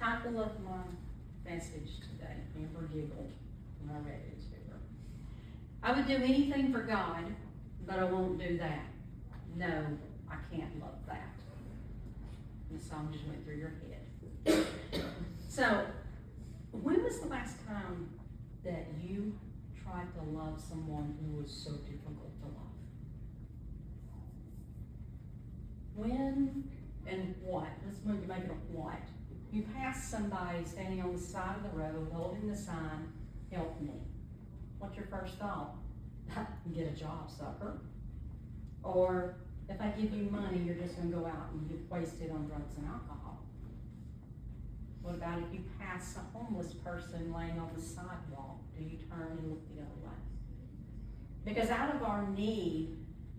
title of my message today, Amber giggled when I read it to her. I would do anything for God, but I won't do that. No, I can't love that. And the song just went through your head. So, when was the last time that you tried to love someone who was so difficult to love? When and what? Let's make it a what. You pass somebody standing on the side of the road holding the sign, "Help me." What's your first thought? Get a job, sucker. Or if I give you money, you're just going to go out and get wasted on drugs and alcohol. What about if you pass a homeless person laying on the sidewalk? Do you turn and look the other way? Because out of our need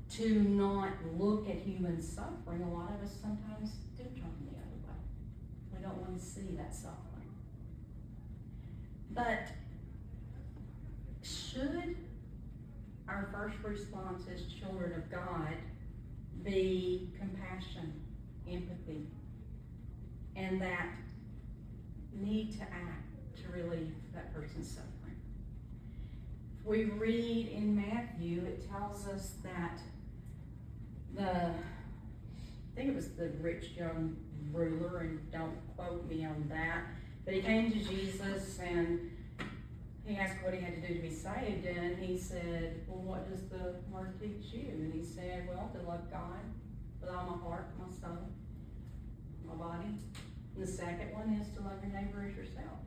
to not look at human suffering, a lot of us sometimes do turn the other way. We don't want to see that suffering. But should our first response as children of God be compassion, empathy, and that need to act to relieve that person's suffering? If we read in Matthew, it tells us that I think it was the rich young ruler, and don't quote me on that, but he came to Jesus and he asked what he had to do to be saved, and he said, well, what does the word teach you? And he said, well, to love God with all my heart, my soul, my body. And the second one is to love your neighbor as yourself.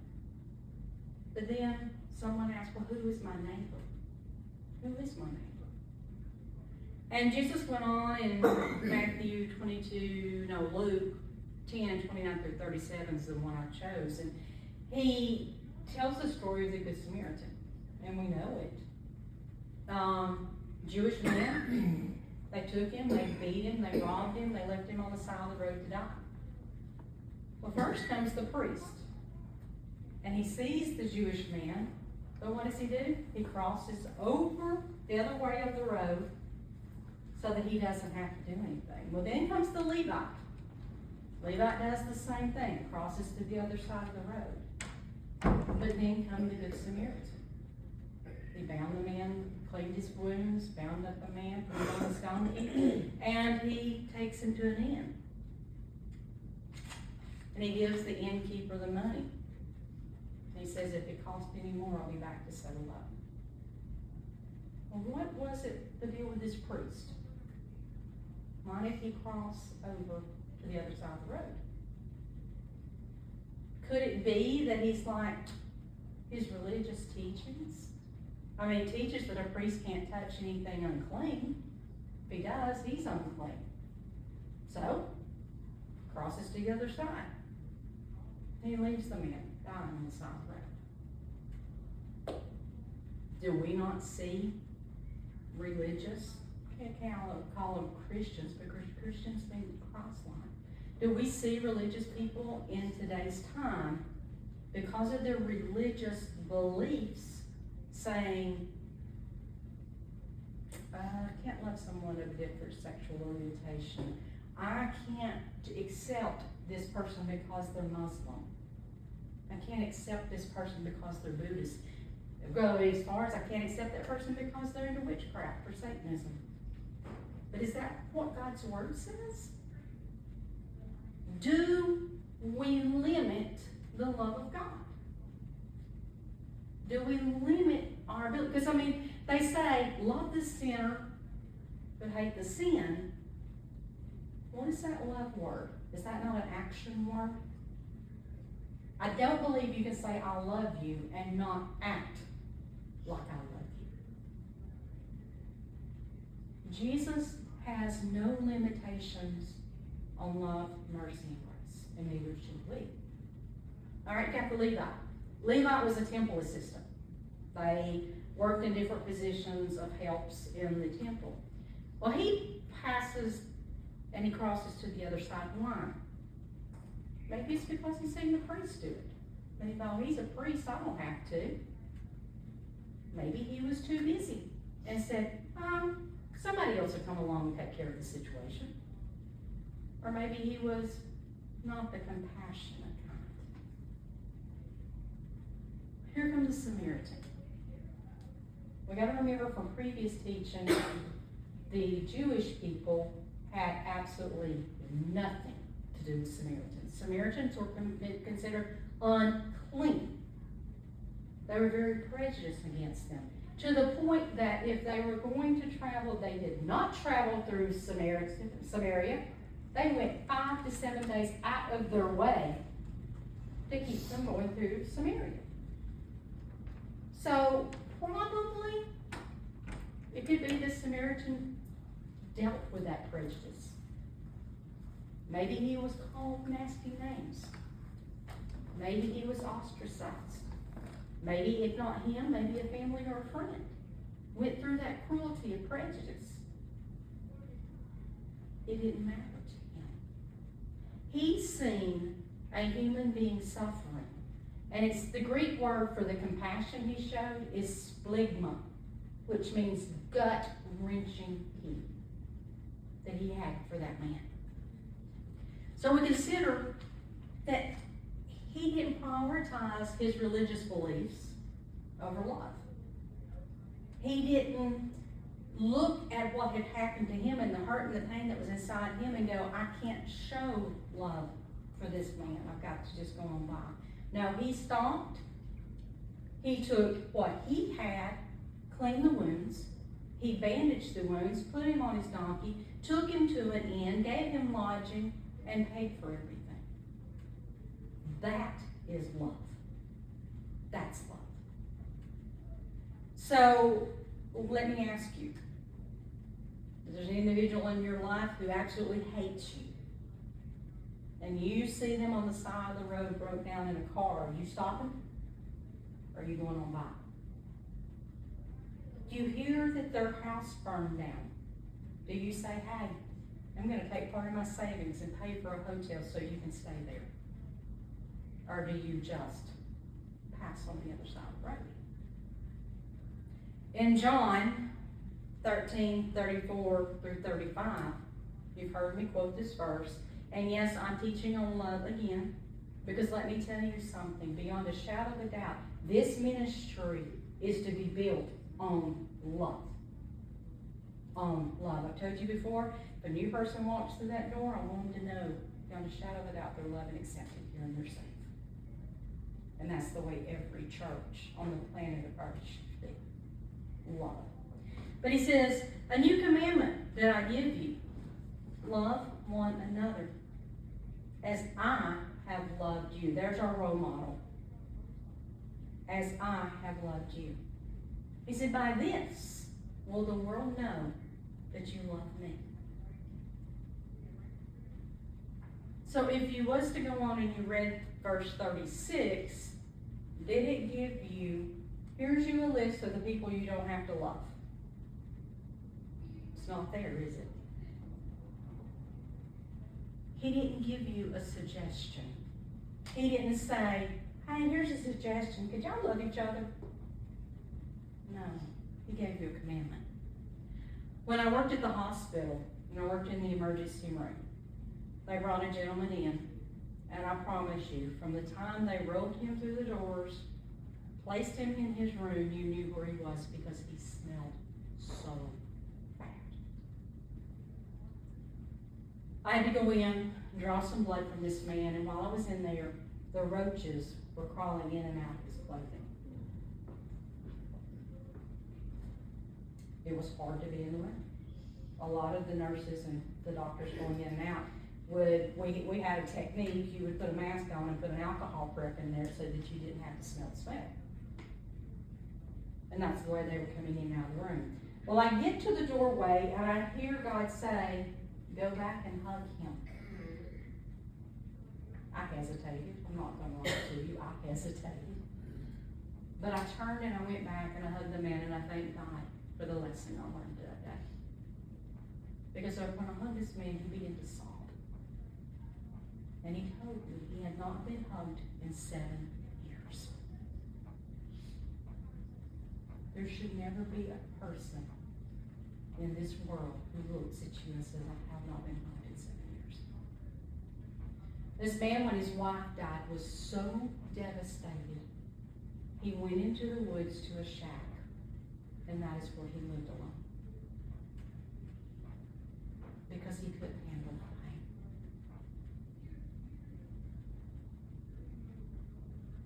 But then someone asked, well, who is my neighbor? Who is my neighbor? And Jesus went on in Luke 10, 29 through 37 is the one I chose. And he tells the story of the Good Samaritan, and we know it. Jewish men, they took him, they beat him, they robbed him, they left him on the side of the road to die. Well, first comes the priest, and he sees the Jewish man, but what does he do? He crosses over the other way of the road so that he doesn't have to do anything. Well, then comes the Levite. Levite does the same thing, crosses to the other side of the road. But then comes the Good Samaritan. He bound the man, cleaned his wounds, bound up the man, put him on his donkey, and he takes him to an inn. And he gives the innkeeper the money. And he says, if it costs any more, I'll be back to settle up. Well, what was it, the deal with this priest? Why did he cross over to the other side of the road? Could it be that he's like his religious teachings? I mean, he teaches that a priest can't touch anything unclean. If he does, he's unclean. So, crosses to the other side. And he leaves the man dying on the side of the road. Do we not see religious, I can't call them Christians, because Christians mean Christ-like. Do we see religious people in today's time, because of their religious beliefs, saying, I can't love someone of a different sexual orientation. I can't accept this person because they're Muslim. I can't accept this person because they're Buddhist. Go as far as I can't accept that person because they're into witchcraft or Satanism. But is that what God's Word says? Do we limit the love of God? Do we limit our ability? Because, I mean, they say, love the sinner, but hate the sin. What is that love word? Is that not an action word? I don't believe you can say, I love you, and not act like I love you. Jesus has no limitations on love, mercy, and grace, and neither should we. All right, got the Levite. Levite was a temple assistant. They worked in different positions of helps in the temple. Well, he passes and he crosses to the other side. Why? Maybe it's because he's seen the priest do it. And he thought, he's a priest, I don't have to. Maybe he was too busy and said, somebody else will come along and take care of the situation. Or maybe he was not the compassionate kind. Here comes the Samaritan. We got to remember from previous teaching, the Jewish people had absolutely nothing to do with Samaritans. Samaritans were considered unclean. They were very prejudiced against them, to the point that if they were going to travel, they did not travel through Samaria. They went 5 to 7 days out of their way to keep from going through Samaria. So probably it could be the Samaritan dealt with that prejudice. Maybe he was called nasty names. Maybe he was ostracized. Maybe, if not him, maybe a family or a friend went through that cruelty of prejudice. It didn't matter to him. He's seen a human being suffering. And it's the Greek word for the compassion he showed is spligma, which means gut-wrenching pity that he had for that man. So we consider that he didn't prioritize his religious beliefs over love. He didn't look at what had happened to him and the hurt and the pain that was inside him and go, I can't show love for this man. I've got to just go on by. No, he stopped. He took what he had, cleaned the wounds. He bandaged the wounds, put him on his donkey, took him to an inn, gave him lodging, and paid for everything. That is love. That's love. So, let me ask you, if there's an individual in your life who absolutely hates you, and you see them on the side of the road broke down in a car, are you stopping? Or are you going on by? Do you hear that their house burned down? Do you say, hey, I'm going to take part of my savings and pay for a hotel so you can stay there? Or do you just pass on the other side of the road? In John 13:34 through 35, you've heard me quote this verse. And yes, I'm teaching on love again, because let me tell you something, beyond a shadow of a doubt, this ministry is to be built on love. On love. I've told you before, if a new person walks through that door, I want them to know, beyond a shadow of a doubt, they're loved and accepted here and they're safe. And that's the way every church on the planet of Earth should be. Love. But he says, a new commandment that I give you, love one another as I have loved you. There's our role model. As I have loved you. He said, by this will the world know that you love me. So if you was to go on and you read verse 36, did it give you, here's you a list of the people you don't have to love? It's not there, is it? He didn't give you a suggestion. He didn't say, hey, here's a suggestion. Could y'all love each other? No, he gave you a commandment. When I worked at the hospital, and I worked in the emergency room, they brought a gentleman in, and I promise you, from the time they rolled him through the doors, placed him in his room, you knew where he was because he smelled so bad. I had to go in and draw some blood from this man, and while I was in there, the roaches were crawling in and out of his clothing. It was hard to be in the room. A lot of the nurses and the doctors going in and out we had a technique, you would put a mask on and put an alcohol prep in there so that you didn't have to smell the smell. And that's the way they were coming in and out of the room. Well, I get to the doorway and I hear God say, go back and hug him. I hesitated. I'm not going to lie to you. I hesitated. But I turned and I went back and I hugged the man and I thanked God for the lesson I learned that day. Because when I hugged this man, he began to sob. And he told me he had not been hugged in 7 years. There should never be a person in this world who looks at you and says, I have not been hugged in 7 years. This man, when his wife died, was so devastated. he went into the woods to a shack, and that is where he lived alone. Because he couldn't handle the pain.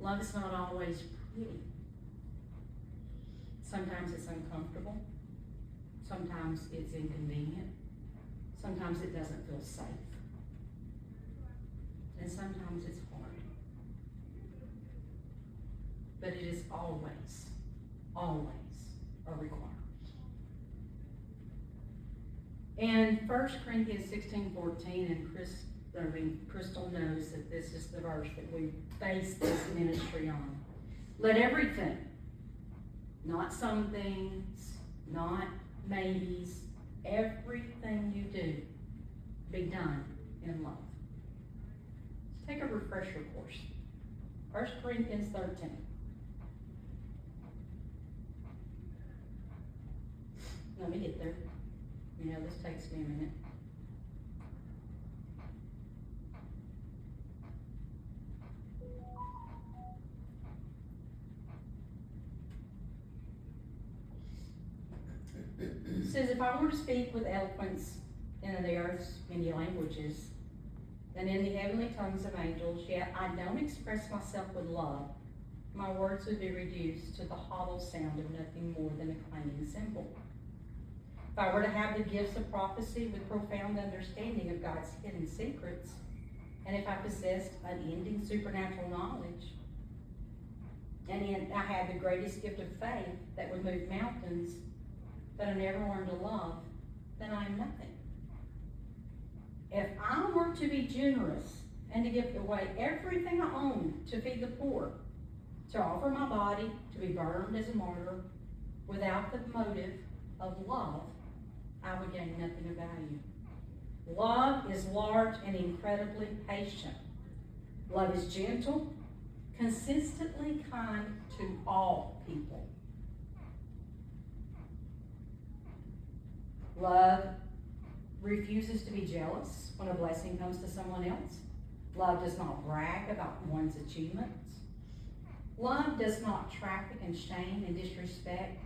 Love is not always pretty. Sometimes it's uncomfortable. Sometimes it's inconvenient. Sometimes it doesn't feel safe. And sometimes it's hard. But it is always, always a requirement. And 1 Corinthians 16:14, and Crystal knows that this is the verse that we base this ministry on. Let everything, not some things, not maybes, everything you do be done in love. Let's take a refresher course. 1 Corinthians 13. Let me get there. You know, this takes me a minute. It says, if I were to speak with eloquence in the earth's many languages, and in the heavenly tongues of angels, yet I don't express myself with love, my words would be reduced to the hollow sound of nothing more than a clanging cymbal. If I were to have the gifts of prophecy with profound understanding of God's hidden secrets, and if I possessed unending supernatural knowledge, and I had the greatest gift of faith that would move mountains, but I never learned to love, then I am nothing. If I were to be generous and to give away everything I own to feed the poor, to offer my body to be burned as a martyr, without the motive of love, I would gain nothing of value. Love is large and incredibly patient. Love is gentle, consistently kind to all people. Love refuses to be jealous when a blessing comes to someone else. Love does not brag about one's achievements. Love does not traffic in shame and disrespect.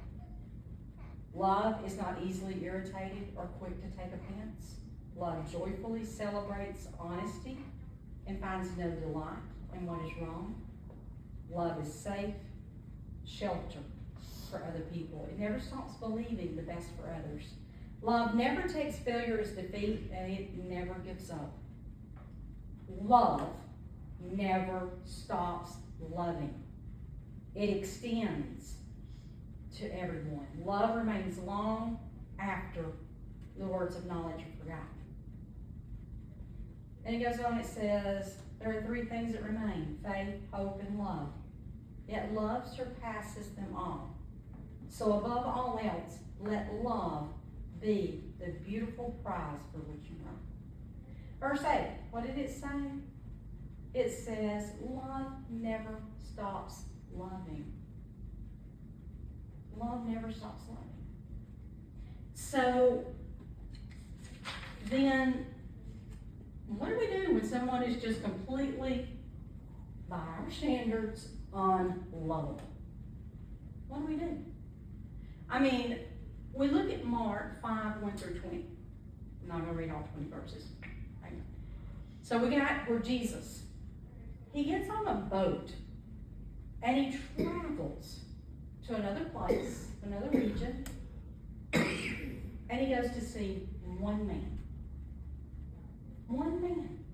Love is not easily irritated or quick to take offense. Love joyfully celebrates honesty and finds no delight in what is wrong. Love is safe, shelter for other people. It never stops believing the best for others. Love never takes failure as defeat, and it never gives up. Love never stops loving. It extends to everyone. Love remains long after the words of knowledge are forgotten. And it goes on, it says, there are three things that remain: faith, hope, and love. Yet love surpasses them all. So above all else, let love be the beautiful prize for which you run. Verse 8, what did it say? It says, love never stops loving. Love never stops loving. So, then, what do we do when someone is just completely, by our standards, unlovable? What do we do? I mean, we look at Mark 5, 1 through 20. I'm not going to read all 20 verses. So we got where Jesus, he gets on a boat and he travels to another place, another region, and he goes to see one man. One man.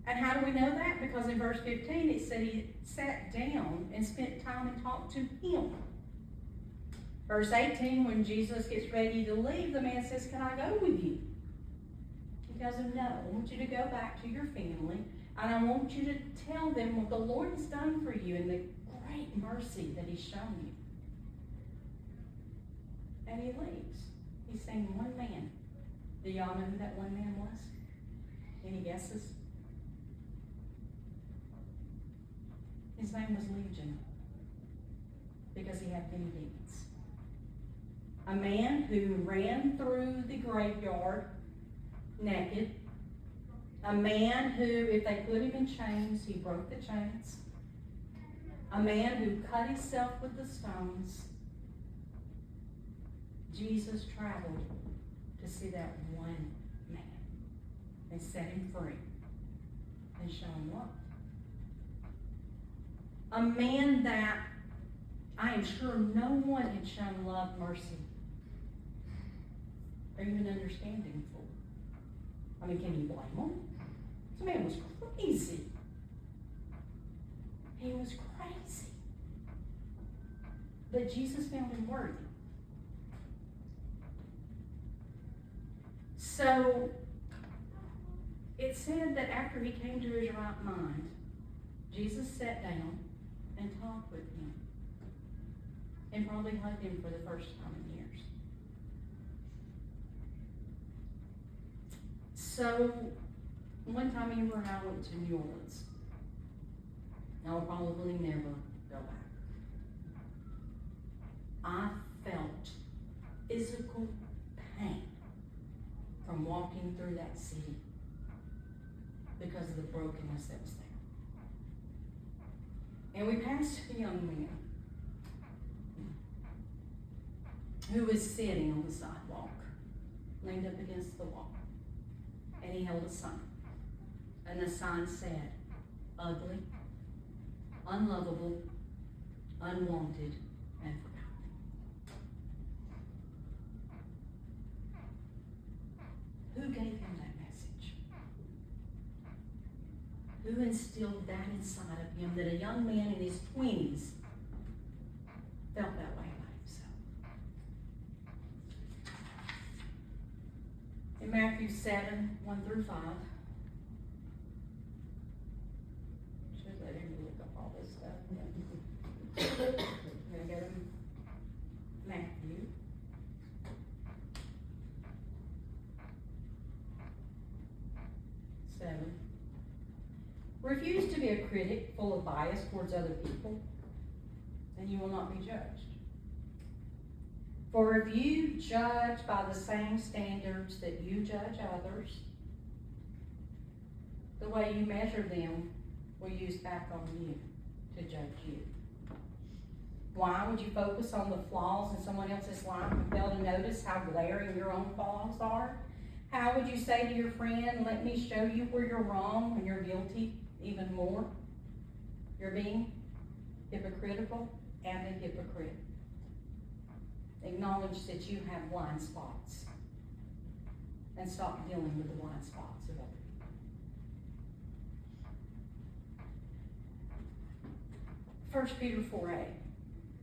And how do we know that? Because in verse 15 it said he sat down and spent time and talked to him. Verse 18, when Jesus gets ready to leave, the man says, can I go with you? He tells him, no, I want you to go back to your family, and I want you to tell them what the Lord has done for you and the great mercy that he's shown you. And he leaves. He's saying one man. Do y'all know who that one man was? Any guesses? His name was Legion, because he had many demons. A man who ran through the graveyard naked. A man who, if they put him in chains, he broke the chains. a man who cut himself with the stones, Jesus traveled to see that one man and set him free and show him love. A man that I am sure no one had shown love, mercy, or even understanding for. I mean, can you blame him? This man was crazy. He was crazy. But Jesus found him worthy. So, it said that after he came to his right mind, Jesus sat down and talked with him. And probably hugged him for the first time in years. So, one time Amber and I went to New Orleans. I'll probably never go back. I felt physical pain from walking through that city because of the brokenness that was there. And we passed a young man who was sitting on the sidewalk, leaned up against the wall, and he held a sign. And the sign said, ugly, unlovable, unwanted, and forgotten. Who gave him that message? Who instilled that inside of him that a young man in his 20s felt that way about himself? In Matthew 7, 1 through 5, should let him look up all this stuff. I'm going to go to Matthew. Refuse to be a critic full of bias towards other people, and you will not be judged. For if you judge by the same standards that you judge others, the way you measure them will use back on you to judge you. Why would you focus on the flaws in someone else's life and fail to notice how glaring your own flaws are? How would you say to your friend, let me show you where you're wrong when you're guilty even more? You're being hypocritical and a hypocrite. Acknowledge that you have blind spots and stop dealing with the blind spots of other people. 1 Peter 4:8.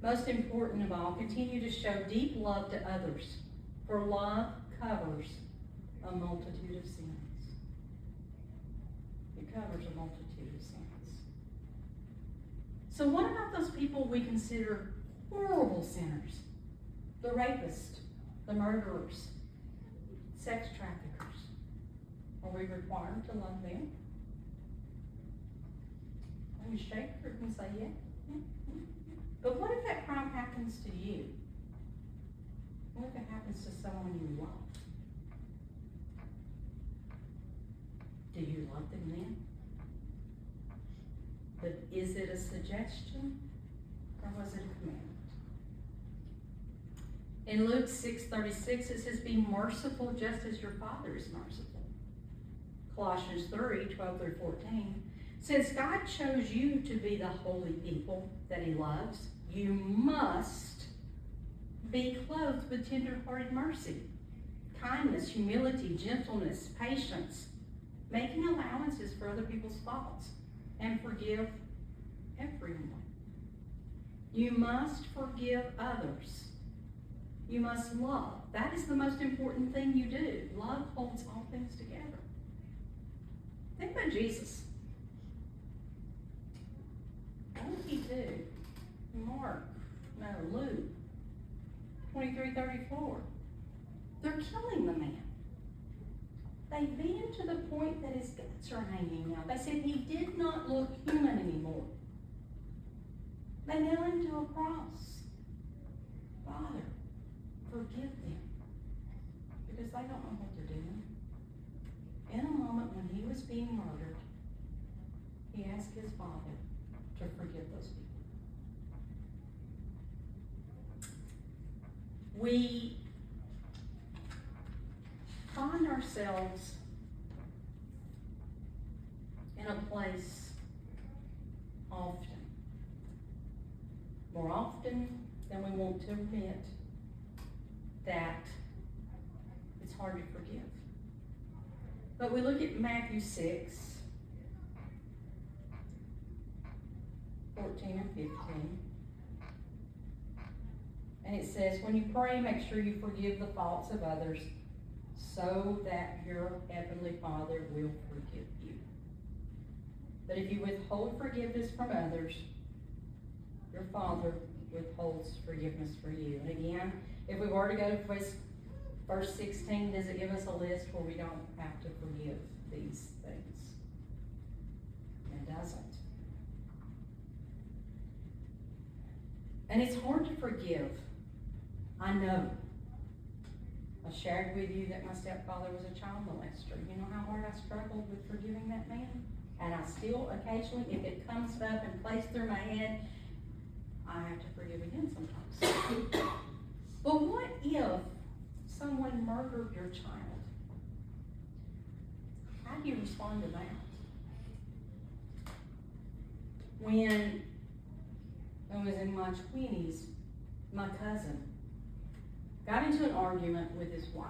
Most important of all, continue to show deep love to others, for love covers a multitude of sins. It covers a multitude of sins. So what about those people we consider horrible sinners? The rapists, the murderers, sex traffickers. Are we required to love them? And you shake her and say, yeah. But what if that crime happens to you? What if it happens to someone you love? Do you love them then? But is it a suggestion or was it a commandment? In Luke 6:36 it says, be merciful just as your Father is merciful. Colossians 3:12 through 14. Since God chose you to be the holy people that he loves, you must be clothed with tender-hearted mercy, kindness, humility, gentleness, patience, making allowances for other people's faults, and forgive everyone. You must forgive others. You must love. That is the most important thing you do. Love holds all things together. Think about Jesus. What did he do? Luke 23:34. They're killing the man. They beat him to the point that his guts are hanging out. They said he did not look human anymore. They nailed him to a cross. Father, forgive them, because they don't know what they're doing. In a moment when he was being murdered, he asked his Father to forgive those people. we find ourselves in a place often, more often than we want to admit, that it's hard to forgive. But we look at Matthew 6, 14 and 15. And it says, when you pray, make sure you forgive the faults of others, so that your heavenly Father will forgive you. But if you withhold forgiveness from others, your Father withholds forgiveness for you. And again, if we were to go to verse 16, does it give us a list where we don't have to forgive these things? It doesn't. And it's hard to forgive. I know. I shared with you that my stepfather was a child molester. You know how hard I struggled with forgiving that man? And I still occasionally, if it comes up and plays through my head, I have to forgive again sometimes. But what if someone murdered your child? How do you respond to that? When I was in my 20s, my cousin got into an argument with his wife.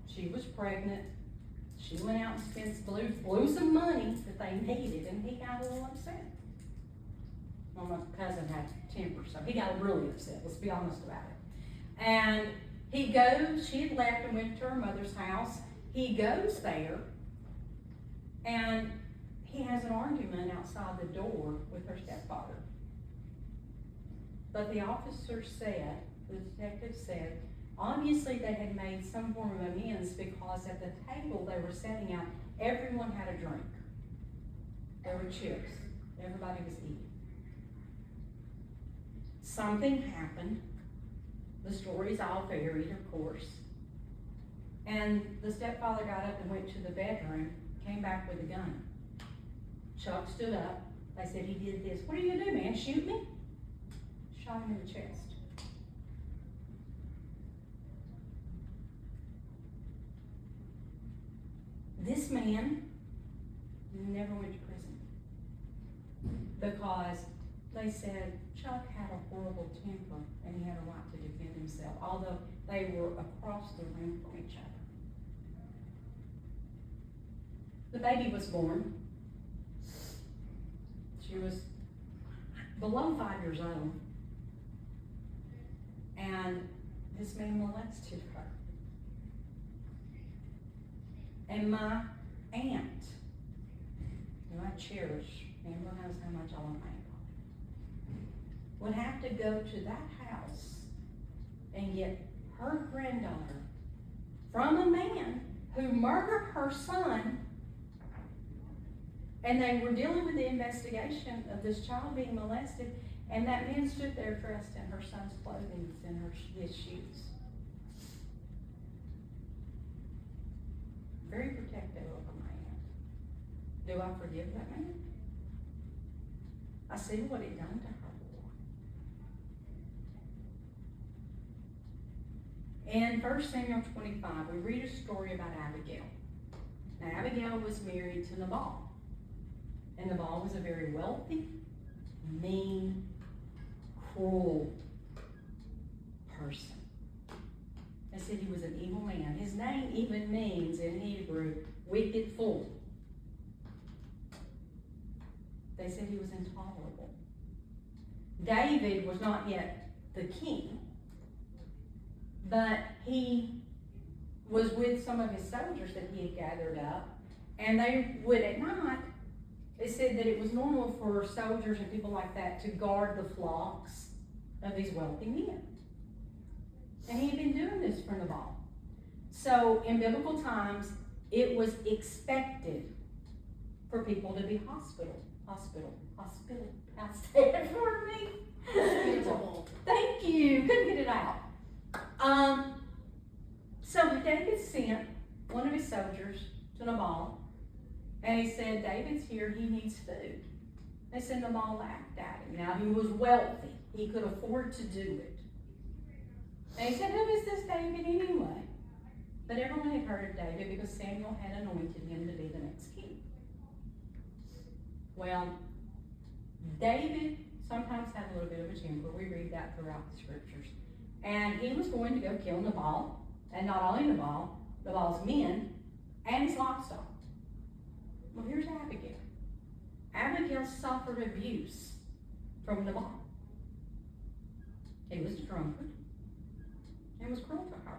She was pregnant. She went out and blew some money that they needed, and he got a little upset. Well, my cousin had temper, so he got really upset. Let's be honest about it. And he goes, she had left and went to her mother's house. He goes there, and he has an argument outside the door with her stepfather. But the officer said, the detective said, obviously they had made some form of amends, because at the table they were setting out, everyone had a drink. There were chips. Everybody was eating. Something happened. The story's all varied, of course. And the stepfather got up and went to the bedroom, came back with a gun. Chuck stood up. They said, he did this. What are you gonna do, man? Shoot me? Shot him in the chest. This man never went to prison, because they said Chuck had a horrible temper and he had a right to defend himself, although they were across the room from each other. The baby was born. She was below 5 years old, and this man molested her. And my aunt, who I cherish, Amber knows how much I love my aunt, would have to go to that house and get her granddaughter from a man who murdered her son, and they were dealing with the investigation of this child being molested, and that man stood there dressed in her son's clothing and his shoes. Very protective over my aunt. Do I forgive that man? I see what he done to her. In 1 Samuel 25, we read a story about Abigail. Now, Abigail was married to Nabal. And Nabal was a very wealthy, mean, cruel person. They said he was an evil man. His name even means in Hebrew, wicked fool. They said he was intolerable. David was not yet the king, but he was with some of his soldiers that he had gathered up, and they would at night, they said that it was normal for soldiers and people like that to guard the flocks of these wealthy men. And he had been doing this for Nabal. So in biblical times, it was expected for people to be hospitable. I said it for me. Thank you. Couldn't get it out. So David sent one of his soldiers to Nabal, and he said, David's here, he needs food. They said Nabal laughed at him. Now, he was wealthy. He could afford to do it. And he said, who is this David anyway? But everyone had heard of David because Samuel had anointed him to be the next king. Well, David sometimes had a little bit of a temper. We read that throughout the scriptures. And he was going to go kill Nabal, and not only Nabal's men, and his livestock. Well, here's Abigail. Abigail suffered abuse from Nabal. He was a drunkard and was cruel to her.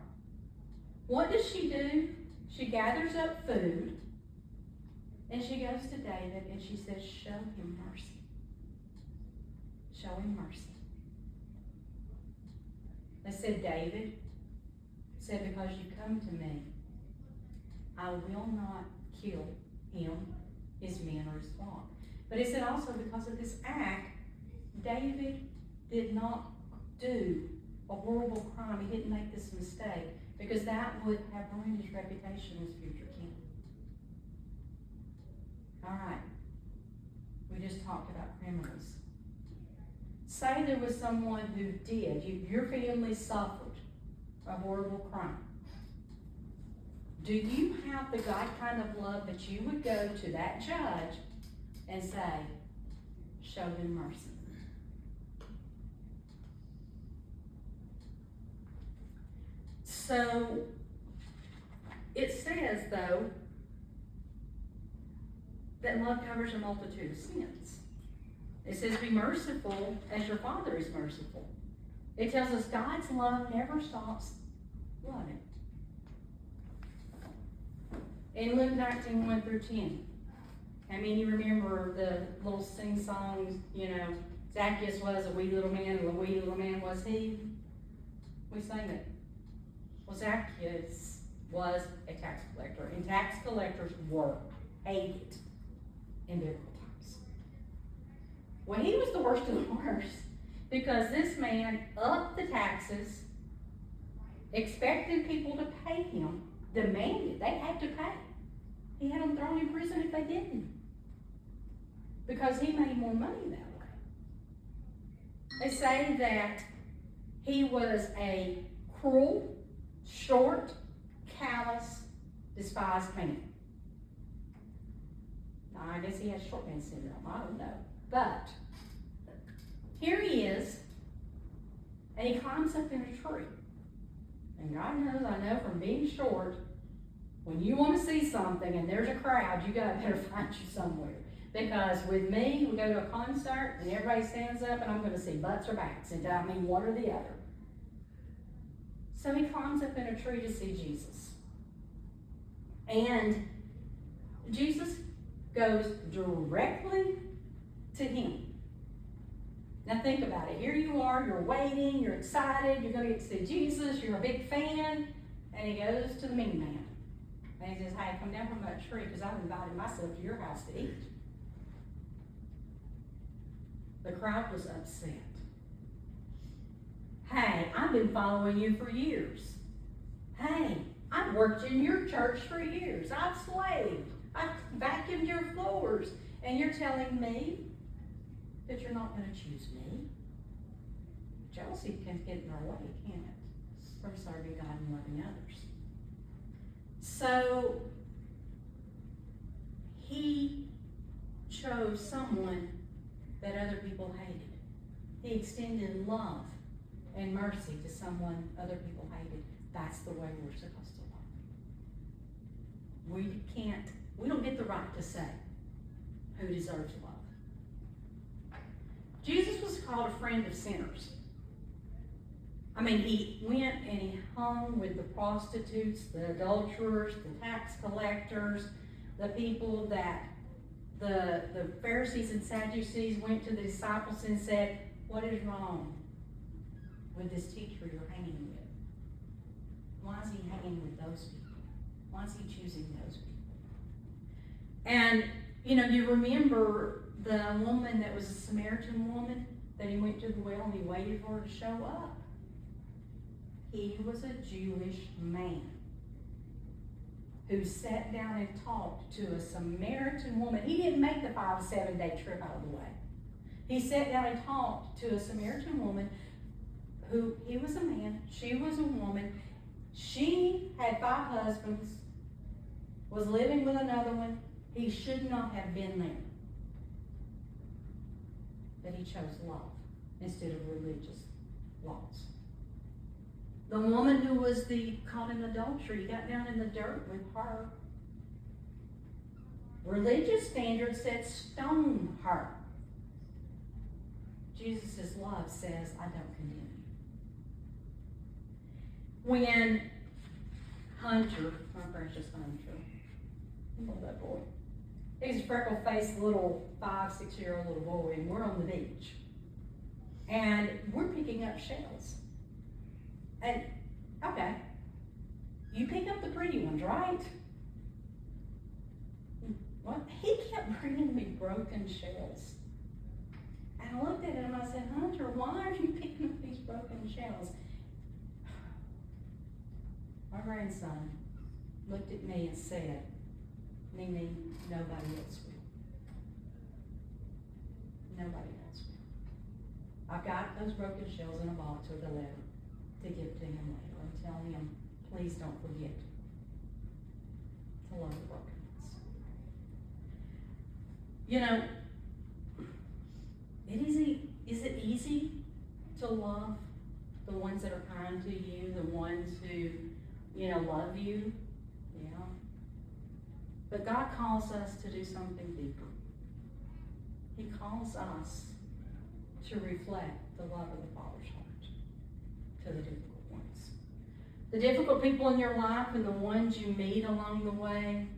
What does she do? She gathers up food and she goes to David and she says, show him mercy. Show him mercy. They said, David said, because you come to me, I will not kill him, his men, or his flock. But he said also because of this act, David did not do a horrible crime. He didn't make this mistake because that would have ruined his reputation as future king. All right. We just talked about criminals. Say there was someone who did, your family suffered a horrible crime. Do you have the God kind of love that you would go to that judge and say, show them mercy? So, it says, though, that love covers a multitude of sins. It says, be merciful as your Father is merciful. It tells us God's love never stops loving. In Luke 19, 1 through 10, how many remember the little sing-songs, Zacchaeus was a wee little man, and a wee little man was he? We sang it. Well, Zacchaeus was a tax collector, and tax collectors were hated in biblical times. Well, he was the worst of the worst because this man upped the taxes, expected people to pay him, demanded they had to pay. He had them thrown in prison if they didn't because he made more money that way. They say that he was a cruel, short, callous, despised man. Now, I guess he has short man syndrome. I don't know. But here he is, and he climbs up in a tree. And God knows, I know from being short, when you want to see something and there's a crowd, you got to better find you somewhere. Because with me, we go to a concert and everybody stands up and I'm going to see butts or backs. And I mean one or the other. So he climbs up in a tree to see Jesus. And Jesus goes directly to him. Now think about it. Here you are, you're waiting, you're excited, you're going to get to see Jesus, you're a big fan, and he goes to the mean man. And he says, hey, come down from that tree because I've invited myself to your house to eat. The crowd was upset. Hey, I've been following you for years. Hey, I've worked in your church for years. I've slaved. I've vacuumed your floors. And you're telling me that you're not going to choose me? Jealousy can get in our way, can't it? From serving God and loving others. So, he chose someone that other people hated. He extended love and mercy to someone other people hated. That's the way we're supposed to love. We don't get the right to say who deserves love. Jesus was called a friend of sinners. I mean, he went and he hung with the prostitutes, the adulterers, the tax collectors, the people that the Pharisees and Sadducees went to the disciples and said, what is wrong with this teacher you're hanging with? Why is he hanging with those people? Why is he choosing those people? And, you remember the woman that was a Samaritan woman that he went to the well and he waited for her to show up. He was a Jewish man who sat down and talked to a Samaritan woman. He didn't make the 5-7 day trip out of the way. He sat down and talked to a Samaritan woman he was a man, she was a woman. She had 5 husbands, was living with another one. He should not have been there. But he chose love instead of religious laws. The woman who was caught in adultery got down in the dirt with her. Religious standards said stone her. Jesus' love says, I don't condemn you. When Hunter, my precious Hunter, I love that boy. He's a freckle-faced little 5-6-year-old little boy, and we're on the beach. And we're picking up shells. And, okay, you pick up the pretty ones, right? What? He kept bringing me broken shells. And I looked at him and I said, Hunter, why are you picking up these broken shells? My grandson looked at me and said, Nene, nobody else will. Nobody else will. I've got those broken shells in a box with a letter to give to him later and tell him, please don't forget to love the broken ones. You know, is it easy to love the ones that are kind to you, the ones who, love you? Yeah. But God calls us to do something deeper. He calls us to reflect the love of the Father's heart to the difficult ones. The difficult people in your life and the ones you meet along the way,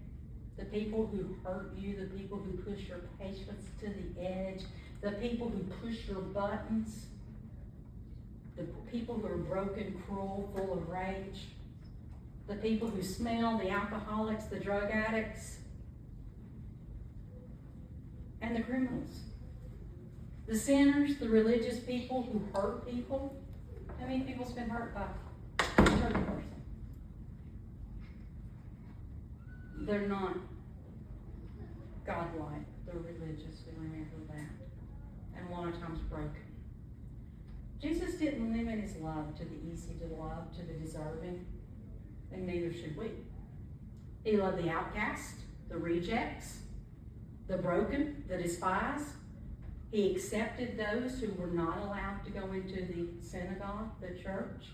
the people who hurt you, the people who push your patience to the edge, the people who push your buttons, the people who are broken, cruel, full of rage, the people who smell, the alcoholics, the drug addicts, and the criminals. The sinners, the religious people who hurt people. How many people's been hurt by a church person? They're not godlike. They're religious. We remember that. And a lot of times broken. Jesus didn't limit his love to the easy to love, to the deserving, and neither should we. He loved the outcast, the rejects, the broken, the despised. He accepted those who were not allowed to go into the synagogue, the church,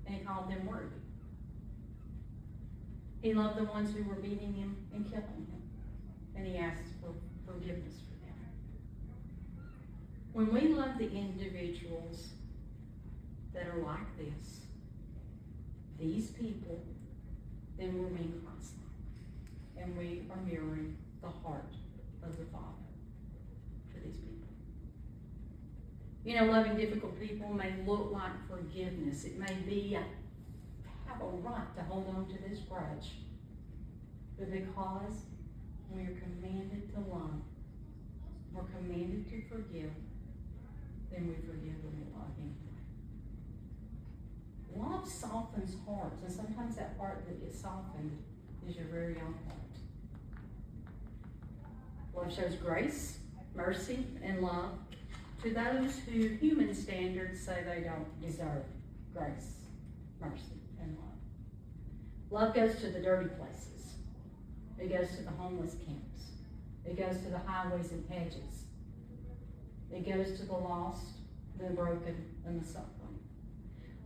and he called them worthy. He loved the ones who were beating him and killing him, and he asked for forgiveness for them. When we love the individuals that are like this, these people, then we're being Christ-like, and we are mirroring the heart of the Father to these people. Loving difficult people may look like forgiveness. It may be have a right to hold on to this grudge. But because we are commanded to love, we're commanded to forgive, then we forgive and we love anyway. Love softens hearts, and sometimes that heart that gets softened is your very own heart. Love shows grace, mercy, and love to those who human standards say they don't deserve grace, mercy, and love. Love goes to the dirty places. It goes to the homeless camps. It goes to the highways and hedges. It goes to the lost, the broken, and the suffering.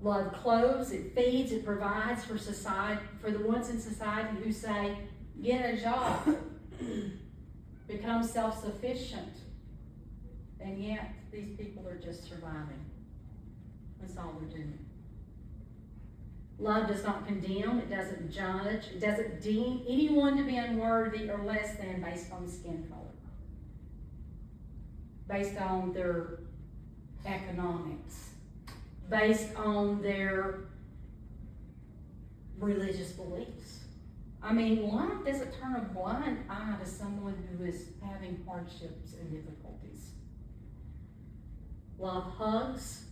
Love clothes, it feeds, it provides for society, for the ones in society who say, get a job, become self-sufficient. And yet, these people are just surviving. That's all they're doing. Love does not condemn, it doesn't judge, it doesn't deem anyone to be unworthy or less than based on skin color, based on their economics, based on their religious beliefs. Love doesn't turn a blind eye to someone who is having hardships and difficulties. Love hugs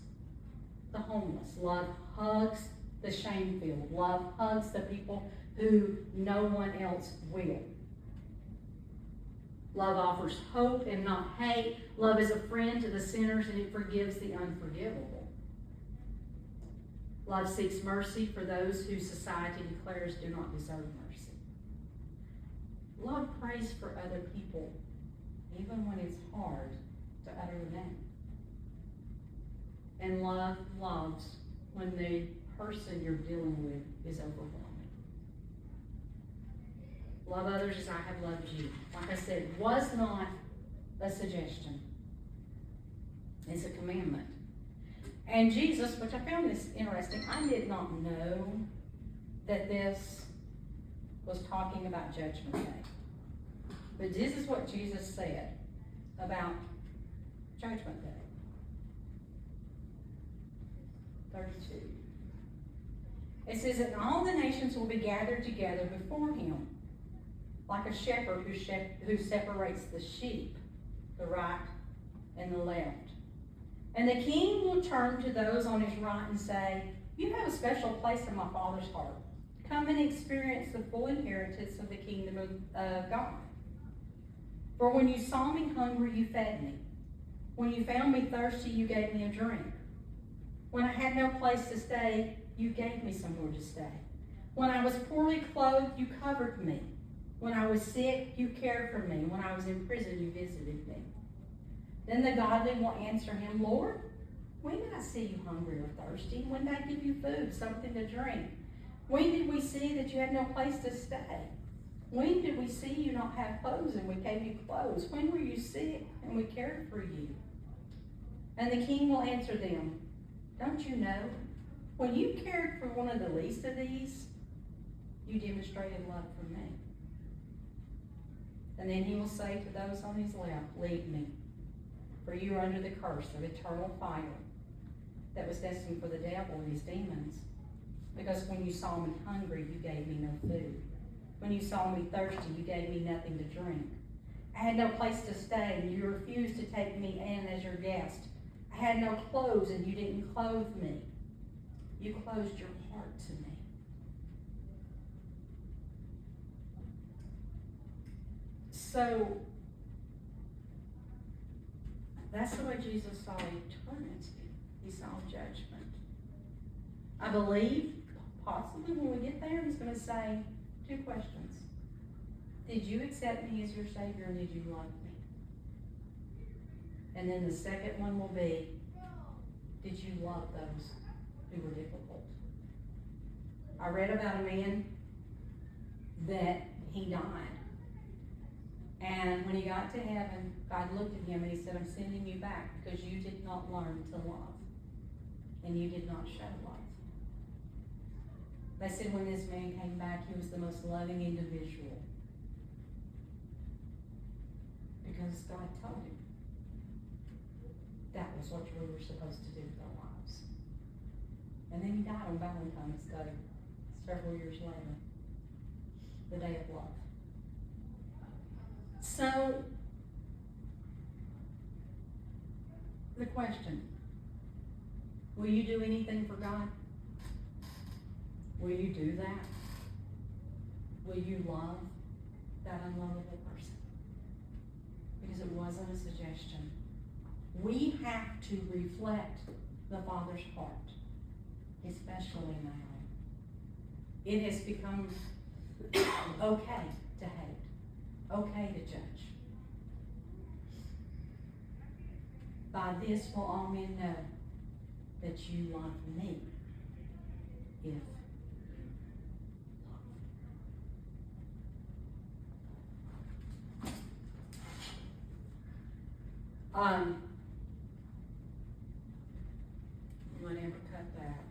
the homeless. Love hugs the shame-filled. Love hugs the people who no one else will. Love offers hope and not hate. Love is a friend to the sinners, and it forgives the unforgivable. Love seeks mercy for those who society declares do not deserve mercy. Love prays for other people, even when it's hard to utter the name. And love loves when the person you're dealing with is overwhelming. Love others as I have loved you. Like I said, was not a suggestion. It's a commandment. And Jesus, which I found this interesting, I did not know that this was talking about Judgment Day. But this is what Jesus said about Judgment Day. 32. It says that all the nations will be gathered together before him, like a shepherd who separates the sheep, the right and the left. And the king will turn to those on his right and say, you have a special place in my Father's heart. Come and experience the full inheritance of the kingdom of God. For when you saw me hungry, you fed me. When you found me thirsty, you gave me a drink. When I had no place to stay, you gave me somewhere to stay. When I was poorly clothed, you covered me. When I was sick, you cared for me. When I was in prison, you visited me. Then the godly will answer him, Lord, when did I see you hungry or thirsty? When did I give you food, something to drink? When did we see that you had no place to stay? When did we see you not have clothes and we gave you clothes? When were you sick and we cared for you? And the king will answer them, don't you know, when you cared for one of the least of these, you demonstrated love for me. And then he will say to those on his left, leave me, for you are under the curse of eternal fire that was destined for the devil and his demons. Because when you saw me hungry, you gave me no food. When you saw me thirsty, you gave me nothing to drink. I had no place to stay, and you refused to take me in as your guest. I had no clothes, and you didn't clothe me. You closed your heart to me. So, that's the way Jesus saw eternity. He saw judgment. I believe, possibly when we get there, he's going to say 2 questions. Did you accept me as your Savior, and did you love me? And then the second one will be, did you love those who were difficult? I read about a man that he died. And when he got to heaven, God looked at him and he said, I'm sending you back because you did not learn to love. And you did not show love. They said when this man came back, he was the most loving individual. Because God told him that was what we were supposed to do with our lives. And then he died on Valentine's Day, several years later, the day of love. So, the question, will you do anything for God? Will you do that? Will you love that unlovable person? Because it wasn't a suggestion. We have to reflect the Father's heart, especially now. It has become okay to hate, okay to judge. By this will all men know that you love me, if I'm gonna never cut that.